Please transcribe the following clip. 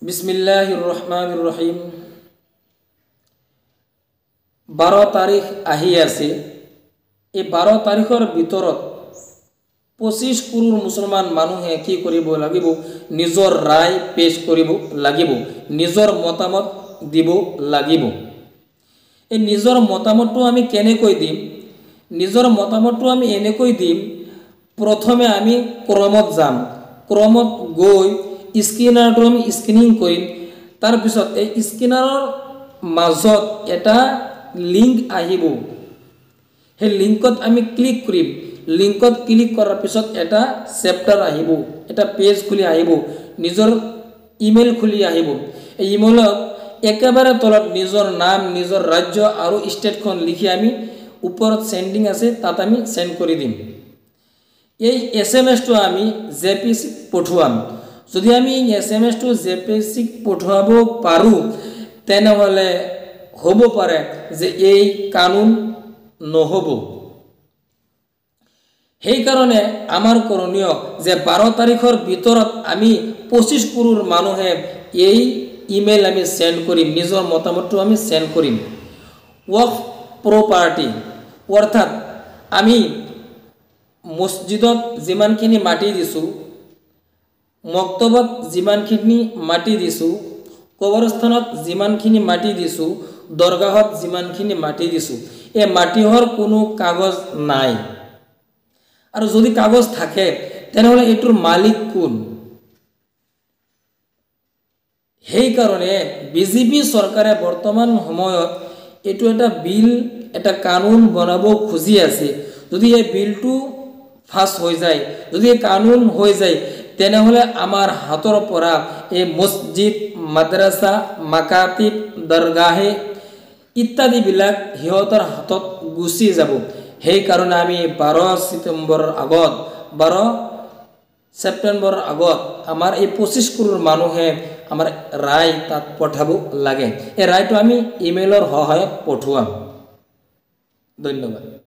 বিসমিল্লাহিৰ ৰহমানিৰ ৰহিম। 12 তাৰিখ আহি আছে। এই 12 তাৰিখৰ ভিতৰত 25 কৰোৰ মুছলমান মানুহে কি কৰিব লাগিব, নিজৰ ৰায় পেশ কৰিব লাগিব, নিজৰ মতামত দিব লাগিব। এই নিজৰ মতামতটো আমি কেনেকৈ দিম? নিজৰ মতামতটো আমি এনেকৈ দিম, প্ৰথমে আমি ক্ৰমত যাম, ক্ৰমত গৈ স্ক্যানাৰটো আমি স্ক্যানিং কৰিম। তাৰ পিছত এই স্ক্যানাৰৰ মাজত এটা লিংক আহিব, সেই লিংকত আমি ক্লিক কৰিম। লিংকত ক্লিক কৰাৰ পিছত এটা চেপ্টাৰ আহিব, এটা পেজ খুলি আহিব, নিজৰ ইমেইল খুলি আহিব। এই ইমেইলত একেবাৰে তলত নিজৰ নাম, নিজৰ ৰাজ্য আৰু ষ্টেটখন লিখি আমি ওপৰত সেন্ডিং আছে তাত আমি সেন্ড কৰি দিম। এই SMS-টো আমি JPC পঠোৱাম। যদি আমি SMS-টো JPC পঠোৱাব পাৰোঁ তেনেহ'লে হ'ব পাৰে যে এই কানুন নহ'ব। সেইকাৰণে আমাৰ কৰণীয় যে 12 তাৰিখৰ ভিতৰত আমি 25 কৰোৰ মানুহে এই ইমেইল আমি সেন্ড কৰিম, নিজৰ মতামতটো আমি সেন্ড কৰিম। ওয়াকফ প্ৰপাৰ্টি অৰ্থাৎ আমি মছজিদত যিমানখিনি মাটি দিছোঁ, মক্তবত যিমানখিনি মাটি দিছোঁ, কবৰস্থানত যিমানখিনি মাটি দিছোঁ, দৰগাহত যিমানখিনি মাটি দিছোঁ, এই মাটিৰ কোনো কাগজ নাই। আৰু যদি কাগজ থাকে তেনেহ'লে এইটোৰ মালিক কোন? সেইকাৰণে বিজেপি চৰকাৰে বৰ্তমান সময়ত এইটো এটা বিল, এটা কানুন বনাব খুজি আছে। যদি এই বিলটো পাছ হৈ যায়, যদি এই কানুন হৈ যায় তেনেহ'লে আমাৰ হাতৰ পৰা এই মছজিদ, মাদ্ৰাছা, মাকাতিব, দৰগাহে ইত্যাদিবিলাক সিহঁতৰ হাতত গুচি যাব। সেইকাৰণে আমি 12 ছেপ্টেম্বৰৰ আগত আমাৰ এই 25 কৰোৰ মানুহে আমাৰ ৰায় তাত পঠাব লাগে। এই ৰায়টো আমি ইমেইলৰ সহায়ত পঠোৱাম। ধন্যবাদ।